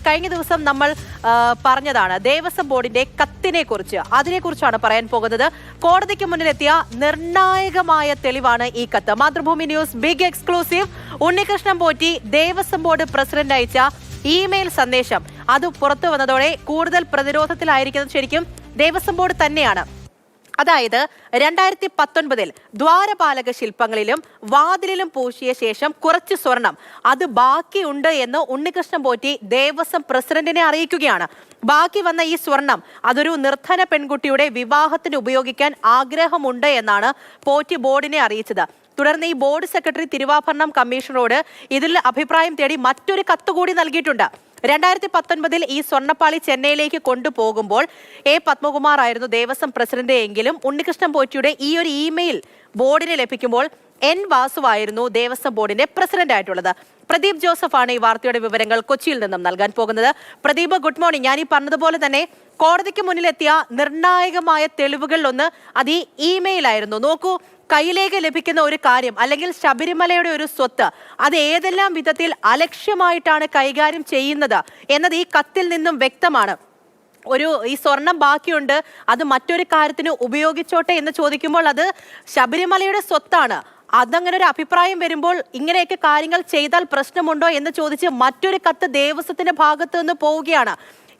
കഴിഞ്ഞ ദിവസം നമ്മൾ പറഞ്ഞതാണ് ദേവസ്വം ബോർഡിന്റെ കത്തിനെ കുറിച്ച്. അതിനെക്കുറിച്ചാണ് പറയാൻ പോകുന്നത്. കോടതിക്ക് മുന്നിലെത്തിയ നിർണായകമായ തെളിവാണ് ഈ കത്ത്. Mathrubhumi news big exclusive. Unnikrishnan Potti Devaswom board president അയച്ച ഇമെയിൽ സന്ദേശം അത് പുറത്തു വന്നതോടെ കൂടുതൽ പ്രതിരോധത്തിലായിരിക്കുന്നത് ശരിക്കും ദേവസ്വം ബോർഡ് തന്നെയാണ്. അതായത് 2019 ദ്വാരപാലക ശില്പങ്ങളിലും വാതിലിലും പൂശിയ ശേഷം കുറച്ച് സ്വർണം അത് ബാക്കിയുണ്ട് എന്ന് ഉണ്ണികൃഷ്ണൻ പോറ്റി ദേവസ്വം പ്രസിഡന്റിനെ അറിയിക്കുകയാണ്. ബാക്കി വന്ന ഈ സ്വർണം അതൊരു നിർധന പെൺകുട്ടിയുടെ വിവാഹത്തിന് ഉപയോഗിക്കാൻ ആഗ്രഹമുണ്ട് എന്നാണ് പോറ്റി ബോർഡിനെ അറിയിച്ചത്. തുടർന്ന് ഈ ബോർഡ് സെക്രട്ടറി തിരുവാഭരണം കമ്മീഷണറോട് ഇതിൽ അഭിപ്രായം തേടി മറ്റൊരു കത്ത് കൂടി നൽകിയിട്ടുണ്ട്. 2019 ഈ സ്വർണ്ണപ്പാളി ചെന്നൈയിലേക്ക് കൊണ്ടുപോകുമ്പോൾ പത്മകുമാർ ആയിരുന്നു ദേവസ്വം പ്രസിഡന്റ് എങ്കിലും ഉണ്ണികൃഷ്ണൻ പോറ്റിയുടെ ഈ ഒരു ഇമെയിൽ ബോർഡിനെ ലഭിക്കുമ്പോൾ വാസുവായിരുന്നു ദേവസ്വം ബോർഡിന്റെ പ്രസിഡന്റ് ആയിട്ടുള്ളത്. പ്രദീപ് ജോസഫ് ആണ് ഈ വാർത്തയുടെ വിവരങ്ങൾ കൊച്ചിയിൽ നിന്നും നൽകാൻ പോകുന്നത്. Pradeep, good morning. ഞാൻ ഈ പറഞ്ഞതുപോലെ തന്നെ കോടതിക്ക് മുന്നിലെത്തിയ നിർണായകമായ തെളിവുകളിലൊന്ന് അത് ഈ ഇമെയിൽ ആയിരുന്നു. നോക്കൂ, കയ്യിലേക്ക് ലഭിക്കുന്ന ഒരു കാര്യം അല്ലെങ്കിൽ ശബരിമലയുടെ ഒരു സ്വത്ത് അത് ഏതെല്ലാം വിധത്തിൽ അലക്ഷ്യമായിട്ടാണ് കൈകാര്യം ചെയ്യുന്നത് എന്നത് ഈ കത്തിൽ നിന്നും വ്യക്തമാണ്. ഈ സ്വർണം ബാക്കിയുണ്ട്, അത് മറ്റൊരു കാര്യത്തിന് ഉപയോഗിച്ചോട്ടെ എന്ന് ചോദിക്കുമ്പോൾ അത് ശബരിമലയുടെ സ്വത്താണ്. അതങ്ങനെ ഒരു അഭിപ്രായം വരുമ്പോൾ ഇങ്ങനെയൊക്കെ കാര്യങ്ങൾ ചെയ്താൽ പ്രശ്നമുണ്ടോ എന്ന് ചോദിച്ച് മറ്റൊരു കത്ത് ദേവസ്വത്തിന്റെ ഭാഗത്ത് നിന്ന് പോവുകയാണ്.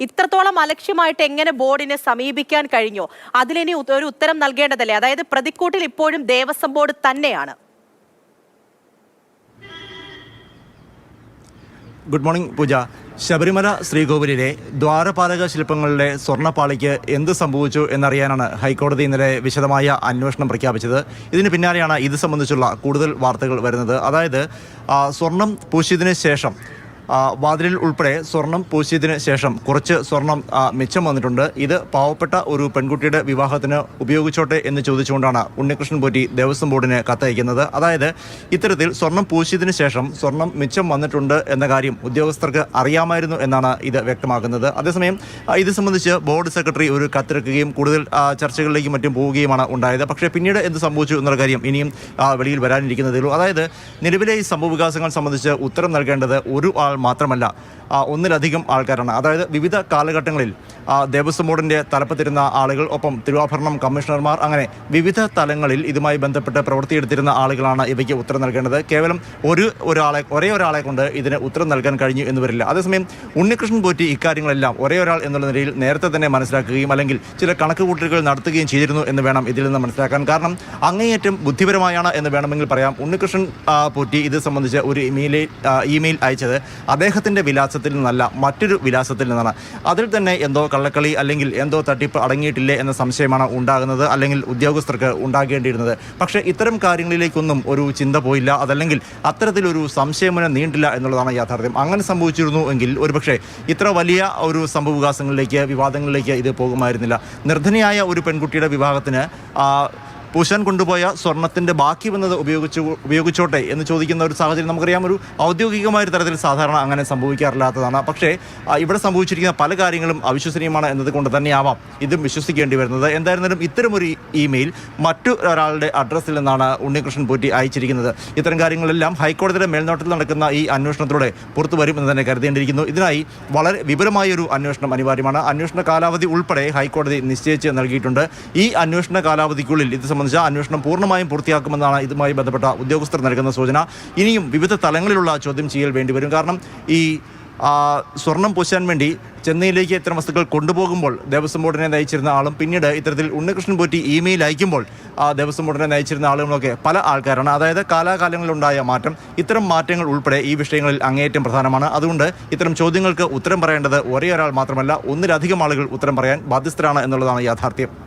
ഇത്രത്തോളം അലക്ഷ്യമായിട്ട് എങ്ങനെ ബോർഡിനെ സമീപിക്കാൻ കഴിഞ്ഞോ? അതിലിനി ഒരു ഉത്തരം നൽകേണ്ടതല്ലേ? അതായത് പ്രതിക്കൂട്ടിൽ ഇപ്പോഴും ദേവസ്വം ബോർഡ് തന്നെയാണ്. ഗുഡ് മോർണിംഗ് പൂജ. ശബരിമല ശ്രീകോവിലിലെ ദ്വാരപാലക ശില്പങ്ങളുടെ സ്വർണ്ണപ്പാളിക്ക് എന്ത് സംഭവിച്ചു എന്നറിയാനാണ് ഹൈക്കോടതി ഇന്നലെ വിശദമായ അന്വേഷണം പ്രഖ്യാപിച്ചത്. ഇതിന് പിന്നാലെയാണ് ഇത് സംബന്ധിച്ചുള്ള കൂടുതൽ വാർത്തകൾ വരുന്നത്. അതായത് സ്വർണം പൂശിയതിന് ശേഷം വാതിലിൽ ഉൾപ്പെടെ സ്വർണം പൂശിയതിന് ശേഷം കുറച്ച് സ്വർണം മിച്ചം വന്നിട്ടുണ്ട്. ഇത് പാവപ്പെട്ട ഒരു പെൺകുട്ടിയുടെ വിവാഹത്തിന് ഉപയോഗിച്ചോട്ടെ എന്ന് ചോദിച്ചുകൊണ്ടാണ് ഉണ്ണികൃഷ്ണൻ പോറ്റി ദേവസ്വം ബോർഡിന് കത്തയക്കുന്നത്. അതായത് ഇത്തരത്തിൽ സ്വർണം പൂശിയതിന് ശേഷം സ്വർണം മിച്ചം വന്നിട്ടുണ്ട് എന്ന കാര്യം ഉദ്യോഗസ്ഥർക്ക് അറിയാമായിരുന്നു എന്നാണ് ഇത് വ്യക്തമാക്കുന്നത്. അതേസമയം ഇത് സംബന്ധിച്ച് ബോർഡ് സെക്രട്ടറി ഒരു കത്തിറക്കുകയും കൂടുതൽ ചർച്ചകളിലേക്കും മറ്റും പോവുകയുമാണ് ഉണ്ടായത്. പക്ഷേ പിന്നീട് എന്ത് സംഭവിച്ചു എന്നുള്ള കാര്യം ഇനിയും വെളിയിൽ വരാനിരിക്കുന്നതേ ഉള്ളൂ. അതായത് നിലവിലെ ഈ സംഭവവികാസങ്ങൾ സംബന്ധിച്ച് ഉത്തരം നൽകേണ്ടത് ഒരു ആൾ മാത്രമല്ല, ഒന്നിലധികം ആൾക്കാരാണ്. അതായത് വിവിധ കാലഘട്ടങ്ങളിൽ ദേവസ്വം ബോർഡിൻ്റെ തലപ്പത്തിരുന്ന ആളുകൾ, ഒപ്പം തിരുവാഭരണം കമ്മീഷണർമാർ, അങ്ങനെ വിവിധ തലങ്ങളിൽ ഇതുമായി ബന്ധപ്പെട്ട് പ്രവൃത്തിയെടുത്തിരുന്ന ആളുകളാണ് ഇവയ്ക്ക് ഉത്തരം നൽകേണ്ടത്. കേവലം ഒരേ ഒരാളെ കൊണ്ട് ഇതിന് ഉത്തരം നൽകാൻ കഴിഞ്ഞു എന്ന് വരില്ല. അതേസമയം ഉണ്ണികൃഷ്ണൻ പോറ്റി ഇക്കാര്യങ്ങളെല്ലാം ഒരേ ഒരാൾ എന്നുള്ള നിലയിൽ നേരത്തെ തന്നെ മനസ്സിലാക്കുകയും അല്ലെങ്കിൽ ചില കണക്കുകൂട്ടലുകൾ നടത്തുകയും ചെയ്തിരുന്നു എന്ന് വേണം ഇതിൽ നിന്ന് മനസ്സിലാക്കാൻ. കാരണം അങ്ങേയറ്റം ബുദ്ധിപരമായാണ് എന്ന് വേണമെങ്കിൽ പറയാം. ഉണ്ണികൃഷ്ണൻ പോറ്റി ഇത് സംബന്ധിച്ച് ഒരു ഇമെയിൽ അയച്ചത് അദ്ദേഹത്തിൻ്റെ വിലാസത്തിൽ നിന്നല്ല, മറ്റൊരു വിലാസത്തിൽ നിന്നാണ്. അതിൽ തന്നെ എന്തോ കള്ളക്കളി അല്ലെങ്കിൽ എന്തോ തട്ടിപ്പ് അടങ്ങിയിട്ടില്ലേ എന്ന സംശയമാണ് ഉണ്ടാകുന്നത്, അല്ലെങ്കിൽ ഉദ്യോഗസ്ഥർക്ക് ഉണ്ടാകേണ്ടിയിരുന്നത്. പക്ഷേ ഇത്തരം കാര്യങ്ങളിലേക്കൊന്നും ഒരു ചിന്ത പോയില്ല. അതല്ലെങ്കിൽ അത്തരത്തിലൊരു സംശയമന നീണ്ടില്ല എന്നുള്ളതാണ് യാഥാർത്ഥ്യം. അങ്ങനെ സംഭവിച്ചിരുന്നു എങ്കിൽ ഒരുപക്ഷെ ഇത്ര വലിയ ഒരു സംഭവവികാസങ്ങളിലേക്ക്, വിവാദങ്ങളിലേക്ക് ഇത് പോകുമായിരുന്നില്ല. നിർധനയായ ഒരു പെൺകുട്ടിയുടെ വിവാഹത്തിന് പൂശാൻ കൊണ്ടുപോയ സ്വർണത്തിൻ്റെ ബാക്കി വന്നത് ഉപയോഗിച്ചോട്ടെ എന്ന് ചോദിക്കുന്ന ഒരു സാഹചര്യം നമുക്കറിയാം. ഒരു ഔദ്യോഗികമായ ഒരു തരത്തിൽ സാധാരണ അങ്ങനെ സംഭവിക്കാറില്ലാത്തതാണ്. പക്ഷേ ഇവിടെ സംഭവിച്ചിരിക്കുന്ന പല കാര്യങ്ങളും അവിശ്വസനീയമാണ് എന്നതുകൊണ്ട് തന്നെയാവാം ഇതും വിശ്വസിക്കേണ്ടി വരുന്നത്. എന്തായിരുന്നാലും ഇത്തരമൊരു ഇമെയിൽ മറ്റൊരാളുടെ അഡ്രസ്സിൽ നിന്നാണ് ഉണ്ണികൃഷ്ണൻ പോറ്റി അയച്ചിരിക്കുന്നത്. ഇത്തരം കാര്യങ്ങളെല്ലാം ഹൈക്കോടതിയുടെ മേൽനോട്ടത്തിൽ നടക്കുന്ന ഈ അന്വേഷണത്തിലൂടെ പുറത്തു വരും എന്ന് തന്നെ കരുതേണ്ടിയിരിക്കുന്നു. ഇതിനായി വളരെ വിപുലമായൊരു അന്വേഷണം അനിവാര്യമാണ്. അന്വേഷണ കാലാവധി ഉൾപ്പെടെ ഹൈക്കോടതി നിശ്ചയിച്ച് നൽകിയിട്ടുണ്ട്. ഈ അന്വേഷണ കാലാവധിക്കുള്ളിൽ ഇത് അന്വേഷണം പൂർണ്ണമായും പൂർത്തിയാക്കുമെന്നാണ് ഇതുമായി ബന്ധപ്പെട്ട ഉദ്യോഗസ്ഥർ നൽകുന്ന സൂചന. ഇനിയും വിവിധ തലങ്ങളിലുള്ള ചോദ്യം ചെയ്യൽ വേണ്ടിവരും. കാരണം ഈ സ്വർണം പൂശാൻ വേണ്ടി ചെന്നൈയിലേക്ക് ഇത്തരം വസ്തുക്കൾ കൊണ്ടുപോകുമ്പോൾ ദേവസ്വം ബോർഡിനെ നയിച്ചിരുന്ന ആളും പിന്നീട് ഇത്തരത്തിൽ ഉണ്ണികൃഷ്ണൻ പോറ്റി ഇമെയിൽ അയക്കുമ്പോൾ ദേവസ്വം ബോർഡിനെ നയിച്ചിരുന്ന ആളുകളൊക്കെ പല ആൾക്കാരാണ്. അതായത് കാലാകാലങ്ങളിലുണ്ടായ മാറ്റം, ഇത്തരം മാറ്റങ്ങൾ ഉൾപ്പെടെ ഈ വിഷയങ്ങളിൽ അങ്ങേയറ്റം പ്രധാനമാണ്. അതുകൊണ്ട് ഇത്തരം ചോദ്യങ്ങൾക്ക് ഉത്തരം പറയേണ്ടത് ഒരേ ഒരാൾ മാത്രമല്ല, ഒന്നിലധികം ആളുകൾ ഉത്തരം പറയാൻ ബാധ്യസ്ഥരാണ് എന്നുള്ളതാണ് യാഥാർത്ഥ്യം.